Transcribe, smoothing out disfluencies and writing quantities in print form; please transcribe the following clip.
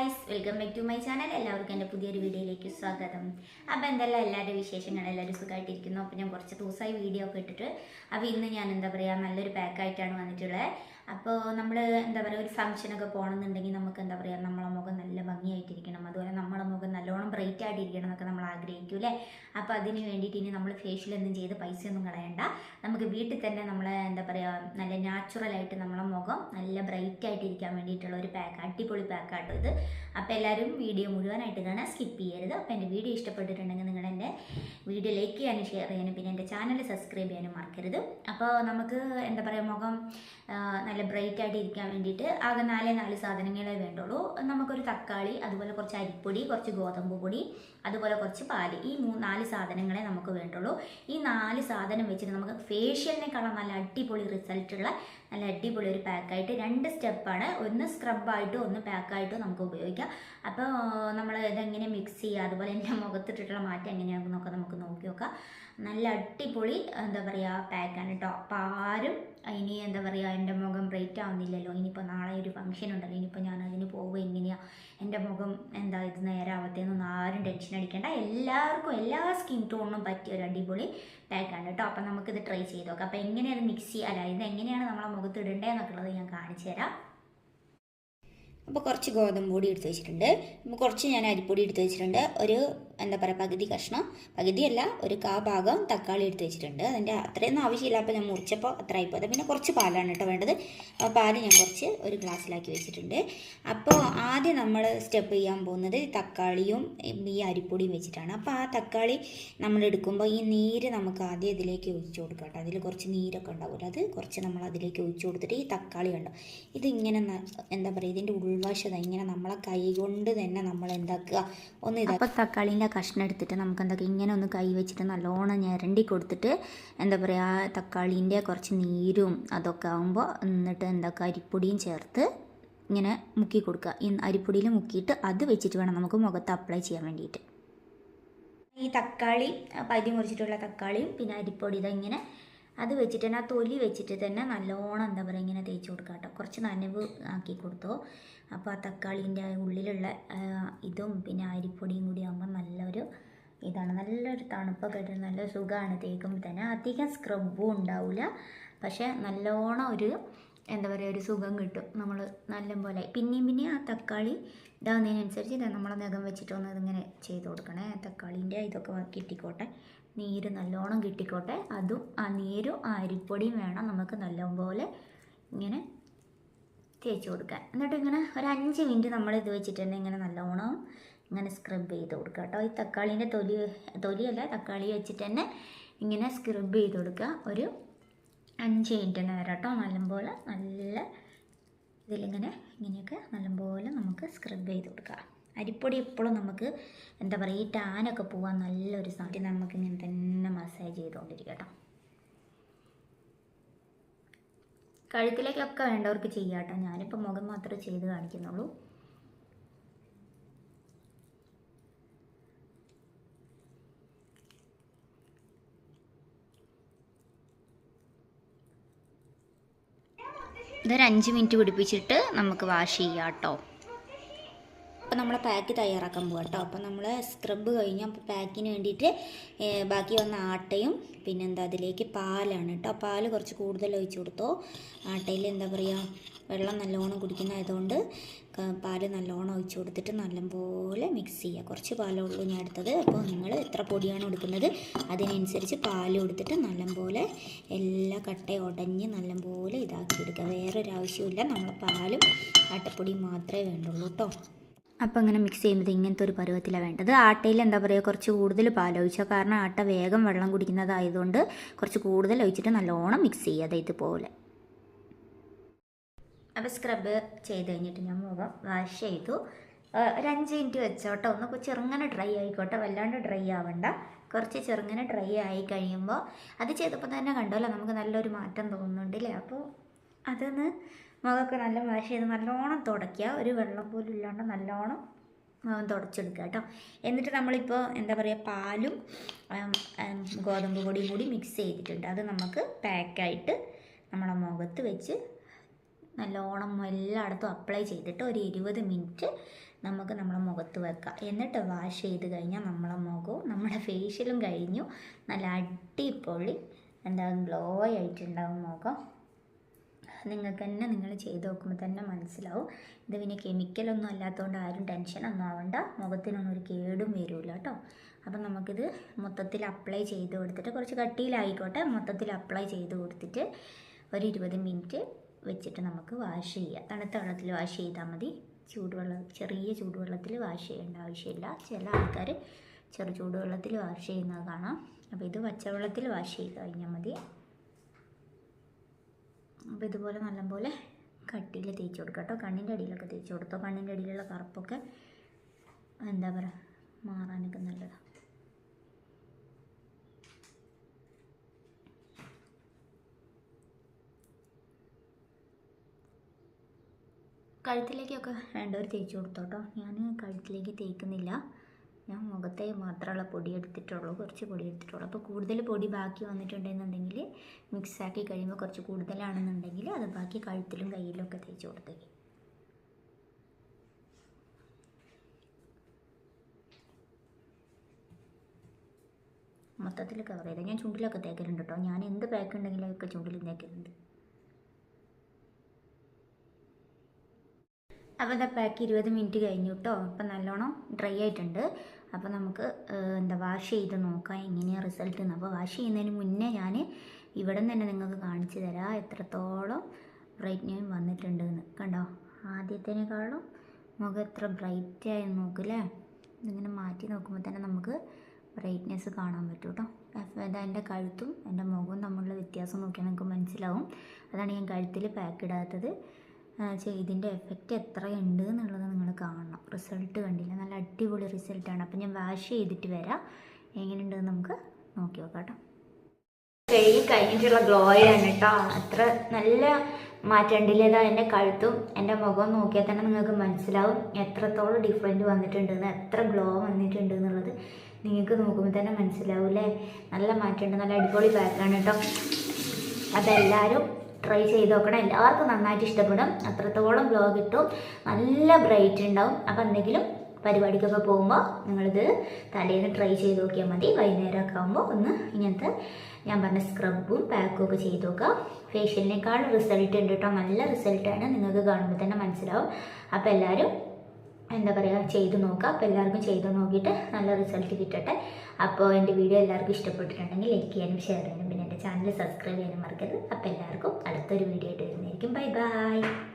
Guys, welcome back to my channel. എല്ലാവർക്കും എൻ്റെ പുതിയൊരു വീഡിയോയിലേക്ക് സ്വാഗതം. അപ്പോൾ എന്തെല്ലാം എല്ലാവരുടെ വിശേഷങ്ങൾ, എല്ലാവരും സുഖമായിട്ടിരിക്കുന്നു. അപ്പോൾ ഞാൻ കുറച്ച് ദിവസമായി വീഡിയോ ഒക്കെ ഇട്ടിട്ട്, അപ്പോൾ ഇന്ന് ഞാൻ നല്ലൊരു പാക്കായിട്ടാണ് വന്നിട്ടുള്ളത്. അപ്പോൾ നമ്മൾ ഒരു ഫംഗ്ഷനൊക്കെ പോകണമെന്നുണ്ടെങ്കിൽ നമുക്ക് നമ്മളെ മുഖം നല്ല ഭംഗിയായിട്ടിരിക്കണം, അതുപോലെ നമ്മളെ മുഖം നല്ലോണം ബ്രൈറ്റ് ആയിട്ടിരിക്കണം എന്നൊക്കെ നമ്മൾ ആഗ്രഹിക്കൂലേ. അപ്പോൾ അതിന് വേണ്ടിയിട്ട് ഇനി നമ്മൾ ഫേഷ്യലൊന്നും ചെയ്ത് പൈസയൊന്നും കളയണ്ട. നമുക്ക് വീട്ടിൽ തന്നെ നമ്മളെ നല്ല നാച്ചുറലായിട്ട് നമ്മളെ മുഖം നല്ല ബ്രൈറ്റ് ആയിട്ടിരിക്കാൻ വേണ്ടിയിട്ടുള്ള ഒരു പാക്ക്, അടിപൊളി പാക്കാട്ടോ ഇത്. അപ്പോൾ എല്ലാവരും വീഡിയോ മുഴുവനായിട്ട് കാണാൻ സ്കിപ്പ് ചെയ്യരുത്. അപ്പോൾ എൻ്റെ വീഡിയോ ഇഷ്ടപ്പെട്ടിട്ടുണ്ടെങ്കിൽ നിങ്ങൾ എൻ്റെ വീഡിയോ ലൈക്ക് ചെയ്യാനും ഷെയർ ചെയ്യാനും പിന്നെ എൻ്റെ ചാനൽ സബ്സ്ക്രൈബ് ചെയ്യാനും മറക്കരുത്. അപ്പോൾ നമുക്ക് മുഖം നല്ല ബ്രൈറ്റ് ആയിട്ട് ഇരിക്കാൻ വേണ്ടിയിട്ട് ആകെ നാല് സാധനങ്ങളേ വേണ്ടുള്ളൂ. നമുക്കൊരു തക്കാളി, അതുപോലെ കുറച്ച് അരിപ്പൊടി, കുറച്ച് ഗോതമ്പ് പൊടി, അതുപോലെ കുറച്ച് പാല്. ഈ 4 സാധനങ്ങളെ നമുക്ക് വേണ്ടുള്ളൂ. ഈ 4 സാധനം വെച്ചിട്ട് നമുക്ക് ഫേഷ്യലിനേക്കാളും നല്ല അടിപൊളി റിസൾട്ടുള്ള നല്ല അടിപൊളി ഒരു പാക്കായിട്ട് 2 സ്റ്റെപ്പാണ്. ഒന്ന് സ്ക്രബായിട്ടും ഒന്ന് പാക്കായിട്ടും നമുക്ക് ഉപയോഗിക്കാം. അപ്പോൾ നമ്മൾ ഇതെങ്ങനെ മിക്സ് ചെയ്യുക, അതുപോലെ എൻ്റെ മുഖത്തിട്ടിട്ടുള്ള മാറ്റം എങ്ങനെയാണെന്നൊക്കെ നമുക്ക് നോക്കി നോക്കാം. നല്ല അടിപൊളി പാക്കാണ് കേട്ടോ. അപ്പോൾ ആരും ഇനി എൻ്റെ മുഖം ബ്രൈറ്റ് ആവുന്നില്ലല്ലോ, ഇനിയിപ്പോൾ നാളെ ഒരു ഫംഗ്ഷൻ ഉണ്ടല്ലോ, ഇനിയിപ്പോൾ ഞാൻ അതിന് പോകുക എങ്ങനെയാണ്, എൻ്റെ മുഖം ഇത് നേരാവത്തേന്നൊന്നും ആരും ടെൻഷൻ അടിക്കേണ്ട. എല്ലാവർക്കും എല്ലാ സ്കിൻ ടോണിനും പറ്റിയ ഒരു അടിപൊളി പാക്കാണ് കേട്ടോ. അപ്പോൾ നമുക്കിത് ട്രൈ ചെയ്ത് നോക്കാം. അപ്പോൾ എങ്ങനെയാണ് മിക്സ് ചെയ്യുക, ഇത് എങ്ങനെയാണ് നമ്മളെ മുഖത്ത് ഇടേണ്ടതെന്നൊക്കെയുള്ളത് ഞാൻ കാണിച്ചു തരാം. അപ്പോൾ കുറച്ച് ഗോതമ്പ് പൊടി എടുത്ത് വെച്ചിട്ടുണ്ട്, കുറച്ച് ഞാൻ അരിപ്പൊടി എടുത്ത് വെച്ചിട്ടുണ്ട്, ഒരു പകുതി കഷ്ണം, പകുതിയല്ല ഒരു ഭാഗം തക്കാളി എടുത്ത് വെച്ചിട്ടുണ്ട്. അതിൻ്റെ അത്രയൊന്നും ആവശ്യമില്ല, അപ്പോൾ ഞാൻ മുറിച്ചപ്പോൾ അത്ര ആയിപ്പോൾ. പിന്നെ കുറച്ച് പാലാണ് കേട്ടോ വേണ്ടത്. പാല് ഞാൻ കുറച്ച് ഒരു ഗ്ലാസ്സിലാക്കി വെച്ചിട്ടുണ്ട്. അപ്പോൾ ആദ്യം നമ്മൾ സ്റ്റെപ്പ് ചെയ്യാൻ പോകുന്നത് തക്കാളിയും ഈ അരിപ്പൊടിയും വെച്ചിട്ടാണ്. അപ്പോൾ ആ തക്കാളി നമ്മൾ എടുക്കുമ്പോൾ ഈ നീര് നമുക്ക് ആദ്യം ഇതിലേക്ക് ഒഴിച്ചു കൊടുക്കാം കേട്ടോ. അതിൽ കുറച്ച് നീരൊക്കെ ഉണ്ടാവില്ല, അത് കുറച്ച് നമ്മൾ അതിലേക്ക് ഒഴിച്ചു കൊടുത്തിട്ട് ഈ തക്കാളി കണ്ടോ, ഇതിങ്ങനെ ഇതിൻ്റെ ഉൾവശത ഇങ്ങനെ നമ്മളെ കൈ കൊണ്ട് തന്നെ നമ്മൾ ഒന്ന് അപ്പോൾ തക്കാളീൻ്റെ കഷ്ണം എടുത്തിട്ട് നമുക്ക് ഇങ്ങനെ ഒന്ന് കൈ വെച്ചിട്ട് നല്ലോണം ഞരണ്ടി കൊടുത്തിട്ട് തക്കാളീൻ്റെ കുറച്ച് നീരും അതൊക്കെ ആകുമ്പോൾ എന്നിട്ട് അരിപ്പൊടിയും ചേർത്ത് ഇങ്ങനെ മുക്കി കൊടുക്കുക. ഈ അരിപ്പൊടിയിൽ മുക്കിയിട്ട് അത് വെച്ചിട്ട് വേണം നമുക്ക് മുഖത്ത് അപ്ലൈ ചെയ്യാൻ വേണ്ടിയിട്ട്. ഈ തക്കാളി പകുതി മുറിച്ചിട്ടുള്ള തക്കാളിയും പിന്നെ അരിപ്പൊടി ഇങ്ങനെ അത് വെച്ചിട്ട് തന്നെ, ആ തൊലി വെച്ചിട്ട് തന്നെ നല്ലോണം ഇങ്ങനെ തേച്ച് കൊടുക്കുക കേട്ടോ. കുറച്ച് നനവ് ആക്കി കൊടുത്തോ. അപ്പോൾ ആ തക്കാളീൻ്റെ ഉള്ളിലുള്ള ഇതും പിന്നെ അരിപ്പൊടിയും കൂടി ആകുമ്പോൾ നല്ലൊരു നല്ലൊരു തണുപ്പൊക്കെ ആയിട്ട് നല്ല സുഖമാണ് തേക്കുമ്പോൾ തന്നെ. അധികം സ്ക്രബും ഉണ്ടാവില്ല, പക്ഷേ നല്ലോണം ഒരു സുഖം കിട്ടും. നമ്മൾ നല്ലപോലെ പിന്നെയും ആ തക്കാളി ഇതാകുന്നതിനനുസരിച്ച് നമ്മളെ നഖം വെച്ചിട്ടൊന്ന് ഇതിങ്ങനെ ചെയ്ത് കൊടുക്കണേ. തക്കാളീൻ്റെ ഇതൊക്കെ കിട്ടിക്കോട്ടെ, നീര് നല്ലോണം കിട്ടിക്കോട്ടെ. അതും ആ നീരും ആ അരിപ്പൊടിയും വേണം നമുക്ക് നല്ലപോലെ ഇങ്ങനെ തേച്ച് കൊടുക്കാൻ. എന്നിട്ട് ഇങ്ങനെ ഒരു 5 മിനിറ്റ് നമ്മൾ ഇത് വെച്ചിട്ട് തന്നെ ഇങ്ങനെ നല്ലോണം ഇങ്ങനെ സ്ക്രബ് ചെയ്ത് കൊടുക്കുക കേട്ടോ. ഈ തക്കാളീൻ്റെ തൊലിയല്ല, തക്കാളി വെച്ചിട്ട് തന്നെ ഇങ്ങനെ സ്ക്രബ് ചെയ്ത് കൊടുക്കുക ഒരു 5 മിനിറ്റ് നേരം കേട്ടോ. നല്ലപോലെ നല്ല ഇങ്ങനെയൊക്കെ നല്ലപോലെ നമുക്ക് സ്ക്രബ് ചെയ്ത് കൊടുക്കുക. അരിപ്പൊടി എപ്പോഴും നമുക്ക് ഈ ടാനൊക്കെ പോകാൻ നല്ലൊരു സാധ്യത. നമുക്ക് ഇങ്ങനെ തന്നെ മസാജ് ചെയ്തുകൊണ്ടിരിക്കുക കേട്ടോ. കഴുത്തിലേക്കൊക്കെ വേണ്ടവർക്ക് ചെയ്യാം കേട്ടോ. ഞാനിപ്പോൾ മുഖം മാത്രമേ ചെയ്ത് കാണിക്കുന്നുള്ളൂ. ഇതൊരു 5 മിനിറ്റ് പിടിപ്പിച്ചിട്ട് നമുക്ക് വാഷ് ചെയ്യാം കേട്ടോ. അപ്പോൾ നമ്മൾ പാക്ക് തയ്യാറാക്കാൻ പോകാം കേട്ടോ. അപ്പോൾ നമ്മൾ സ്ക്രബ് കഴിഞ്ഞാൽ പാക്കിന് വേണ്ടിയിട്ട് ബാക്കി വന്ന ആട്ടയും പിന്നെ അതിലേക്ക് പാലാണ് കേട്ടോ. പാല് കുറച്ച് കൂടുതൽ ഒഴിച്ച് കൊടുത്തോ. ആട്ടയിൽ വെള്ളം നല്ലോണം കുടിക്കുന്നതായതുകൊണ്ട് പാല് നല്ലോണം ഒഴിച്ച് കൊടുത്തിട്ട് നല്ലപോലെ മിക്സ് ചെയ്യുക. കുറച്ച് പാലേ ഉള്ളൂ ഞാൻ എടുത്തത്. അപ്പോൾ നിങ്ങൾ എത്ര പൊടിയാണ് എടുക്കുന്നത് അതിനനുസരിച്ച് പാല് കൊടുത്തിട്ട് നല്ലപോലെ എല്ലാ കട്ടയും ഉടഞ്ഞ് നല്ലപോലെ ഇതാക്കിയെടുക്കുക. വേറൊരു ആവശ്യമില്ല, നമ്മൾ പാലും ആട്ടപ്പൊടിയും മാത്രമേ വേണ്ടുള്ളൂ കേട്ടോ. അപ്പോൾ ഇങ്ങനെ മിക്സ് ചെയ്യുമ്പോൾ ഇങ്ങനത്തെ ഒരു പരുവത്തിലാണ് വേണ്ടത്. ആട്ടയിൽ കുറച്ച് കൂടുതൽ പാലൊഴിച്ചോ, കാരണം ആട്ട വേഗം വെള്ളം കുടിക്കുന്നതായതുകൊണ്ട് കുറച്ച് കൂടുതൽ ഒഴിച്ചിട്ട് നല്ലോണം മിക്സ് ചെയ്യാതെ ഇതുപോലെ. അപ്പോൾ സ്ക്രബ് ചെയ്ത് കഴിഞ്ഞിട്ട് ഞാൻ മുഖം വാഷ് ചെയ്തു. ഒരു 5 മിനിറ്റ് വെച്ചോട്ടോ. ഒന്ന് ചെറുങ്ങനെ ഡ്രൈ ആയിക്കോട്ടെ, വല്ലാണ്ട് ഡ്രൈ ആവണ്ട. കുറച്ച് ചെറുങ്ങനെ ഡ്രൈ ആയി കഴിയുമ്പോൾ അത് ചെയ്തപ്പോൾ തന്നെ കണ്ടല്ലോ നമുക്ക് നല്ലൊരു മാറ്റം തോന്നുന്നുണ്ടല്ലേ. അപ്പോൾ അതൊന്ന് മുഖമൊക്കെ നല്ല വാഷ് ചെയ്ത് നല്ലോണം തുടയ്ക്കുക. ഒരു വെള്ളം പോലും ഇല്ലാണ്ട് നല്ലോണം തുടച്ചെടുക്കുക കേട്ടോ. എന്നിട്ട് നമ്മളിപ്പോൾ പാലും ഗോതമ്പ് പൊടിയും കൂടി മിക്സ് ചെയ്തിട്ടുണ്ട്. അത് നമുക്ക് പാക്കായിട്ട് നമ്മളെ മുഖത്ത് വെച്ച് നല്ലോണം എല്ലായിടത്തും അപ്ലൈ ചെയ്തിട്ട് ഒരു 20 മിനിറ്റ് നമുക്ക് നമ്മളെ മുഖത്ത് വെക്കാം. എന്നിട്ട് വാഷ് ചെയ്ത് കഴിഞ്ഞാൽ നമ്മളെ മുഖവും നമ്മുടെ ഫേഷ്യലും കഴിഞ്ഞു. നല്ല അടിപൊളി ഗ്ലോ ആയിട്ടുണ്ടാവും മുഖം. നിങ്ങൾക്ക് തന്നെ നിങ്ങൾ ചെയ്ത് നോക്കുമ്പോൾ തന്നെ മനസ്സിലാവും. ഇത് പിന്നെ കെമിക്കലൊന്നും അല്ലാത്തതുകൊണ്ട് ആരും ടെൻഷനൊന്നും ആവണ്ട, മുഖത്തിനൊന്നും ഒരു കേടും വരില്ല കേട്ടോ. അപ്പം നമുക്കിത് മൊത്തത്തിൽ അപ്ലൈ ചെയ്ത് കൊടുത്തിട്ട്, കുറച്ച് കട്ടിയിലായിക്കോട്ടെ, മൊത്തത്തിൽ അപ്ലൈ ചെയ്ത് കൊടുത്തിട്ട് ഒരു 20 മിനിറ്റ് വെച്ചിട്ട് നമുക്ക് വാഷ് ചെയ്യാം. തണുത്ത വെള്ളത്തിൽ വാഷ് ചെയ്താൽ മതി. ചെറിയ ചൂടുവെള്ളത്തിൽ വാഷ് ചെയ്യേണ്ട ആവശ്യമില്ല. ചില ആൾക്കാർ ചൂടുവെള്ളത്തിൽ വാഷ് ചെയ്യുന്നത് കാണാം. അപ്പോൾ ഇത് പച്ചവെള്ളത്തിൽ വാഷ് ചെയ്ത് കഴിഞ്ഞാൽ മതി. അപ്പോൾ ഇതുപോലെ നല്ലപോലെ കട്ടിയിൽ തേച്ച് കൊടുക്കാം കേട്ടോ. കണ്ണിൻ്റെ അടിയിലൊക്കെ തേച്ച് കൊടുത്തോ. കണ്ണിൻ്റെ അടിയിലുള്ള കറുപ്പൊക്കെ മാറാനൊക്കെ നല്ലതാണ്. കഴുത്തിലേക്കൊക്കെ വേണ്ടവർ തേച്ച് കൊടുത്തോട്ടോ. ഞാൻ കഴുത്തിലേക്ക് തേക്കുന്നില്ല. ഞാൻ മുഖത്തെ മാത്രമുള്ള പൊടി എടുത്തിട്ടുള്ളൂ, കുറച്ച് പൊടി എടുത്തിട്ടുള്ളൂ. അപ്പോൾ കൂടുതൽ പൊടി ബാക്കി വന്നിട്ടുണ്ടെന്നുണ്ടെങ്കിൽ മിക്സാക്കി കഴിയുമ്പോൾ കുറച്ച് കൂടുതലാണെന്നുണ്ടെങ്കിൽ അത് ബാക്കി കഴുത്തിലും കയ്യിലും ഒക്കെ തേച്ച് കൊടുത്തേക്ക്. മൊത്തത്തിൽ കവർ ചെയ്ത് ഞാൻ ചുണ്ടിലൊക്കെ തേക്കലുണ്ട് കേട്ടോ. ഞാൻ എന്ത് പാക്ക് ഉണ്ടെങ്കിലും ഒക്കെ ചുണ്ടിലും തേക്കലുണ്ട്. അപ്പോൾ എന്താ പാക്ക് 20 മിനിറ്റ് കഴിഞ്ഞു കേട്ടോ. അപ്പം നല്ലോണം ഡ്രൈ ആയിട്ടുണ്ട്. അപ്പോൾ നമുക്ക് വാഷ് ചെയ്ത് നോക്കാം എങ്ങനെയാണ് റിസൾട്ട് എന്ന്. അപ്പോൾ വാഷ് ചെയ്യുന്നതിന് മുന്നേ ഞാൻ ഇവിടെ നിന്ന് തന്നെ നിങ്ങൾക്ക് കാണിച്ചു തരാം എത്രത്തോളം ബ്രൈറ്റ്നിങ് വന്നിട്ടുണ്ട് എന്ന്. കണ്ടോ, ആദ്യത്തേനേക്കാളും മുഖം എത്ര ബ്രൈറ്റായി നോക്കില്ലേ. ഇതിങ്ങനെ മാറ്റി നോക്കുമ്പോൾ തന്നെ നമുക്ക് ബ്രൈറ്റ്നെസ് കാണാൻ പറ്റും കേട്ടോ. എൻ്റെ കഴുത്തും എൻ്റെ മുഖവും തമ്മിലുള്ള വ്യത്യാസം നോക്കിയാൽ നിങ്ങൾക്ക് മനസ്സിലാവും. അതാണ് ഞാൻ കഴുത്തിൽ പാക്ക് ഇടാത്തത്. ഇതിൻ്റെ എഫക്റ്റ് എത്ര ഉണ്ട് എന്നുള്ളത് നിങ്ങൾ കാണണം. റിസൾട്ട് കണ്ടില്ല, നല്ല അടിപൊളി റിസൾട്ടാണ്. അപ്പം ഞാൻ വാഷ് ചെയ്തിട്ട് വരാം, എങ്ങനെയുണ്ടെന്ന് നമുക്ക് നോക്കി നോക്കാം കേട്ടോ. കഴുകി കഴിഞ്ഞിട്ടുള്ള ഗ്ലോയാണ് കേട്ടോ. അത്ര നല്ല മാറ്റം ഉണ്ടില്ലേതാ. എൻ്റെ കഴുത്തും എൻ്റെ മുഖവും നോക്കിയാൽ തന്നെ നിങ്ങൾക്ക് മനസ്സിലാവും എത്രത്തോളം ഡിഫറൻറ്റ് വന്നിട്ടുണ്ടെന്ന്, എത്ര ഗ്ലോ വന്നിട്ടുണ്ട് എന്നുള്ളത് നിങ്ങൾക്ക് നോക്കുമ്പോൾ തന്നെ മനസ്സിലാവൂല്ലേ. നല്ല മാറ്റമുണ്ട്, നല്ല അടിപൊളി പാക്കാണ് കേട്ടോ. അതെല്ലാവരും ട്രൈ ചെയ്ത് നോക്കണം. എല്ലാവർക്കും നന്നായിട്ട് ഇഷ്ടപ്പെടും. അത്രത്തോളം ഗ്ലോ കിട്ടും, നല്ല ബ്രൈറ്റ് ഉണ്ടാവും. അപ്പോൾ എന്തെങ്കിലും പരിപാടിക്കൊക്കെ പോകുമ്പോൾ നിങ്ങളിത് തലേന്ന് ട്രൈ ചെയ്ത് നോക്കിയാൽ മതി. വൈകുന്നേരമൊക്കെ ആകുമ്പോൾ ഒന്ന് ഇങ്ങനത്തെ ഞാൻ പറഞ്ഞ സ്ക്രബും പാക്കും ഒക്കെ ചെയ്ത് നോക്കുക. ഫേഷ്യലിനേക്കാൾ റിസൾട്ട് ഉണ്ട് കേട്ടോ. നല്ല റിസൾട്ടാണ്, നിങ്ങൾക്ക് കാണുമ്പോൾ തന്നെ മനസ്സിലാവും. അപ്പോൾ എല്ലാവരും ചെയ്ത് നോക്കുക. അപ്പോൾ എല്ലാവർക്കും ചെയ്ത് നോക്കിയിട്ട് നല്ല റിസൾട്ട് കിട്ടട്ടെ. അപ്പോൾ എൻ്റെ വീഡിയോ എല്ലാവർക്കും ഇഷ്ടപ്പെട്ടിട്ടുണ്ടെങ്കിൽ ലൈക്ക് ചെയ്യാനും ഷെയർ ചെയ്യാനും പിന്നെ എൻ്റെ ചാനൽ സബ്സ്ക്രൈബ് ചെയ്യാനും മറക്കരുത്. അപ്പോൾ എല്ലാവർക്കും അടുത്തൊരു വീഡിയോ ആയിട്ട് വരുന്നതായിരിക്കും. Bye bye.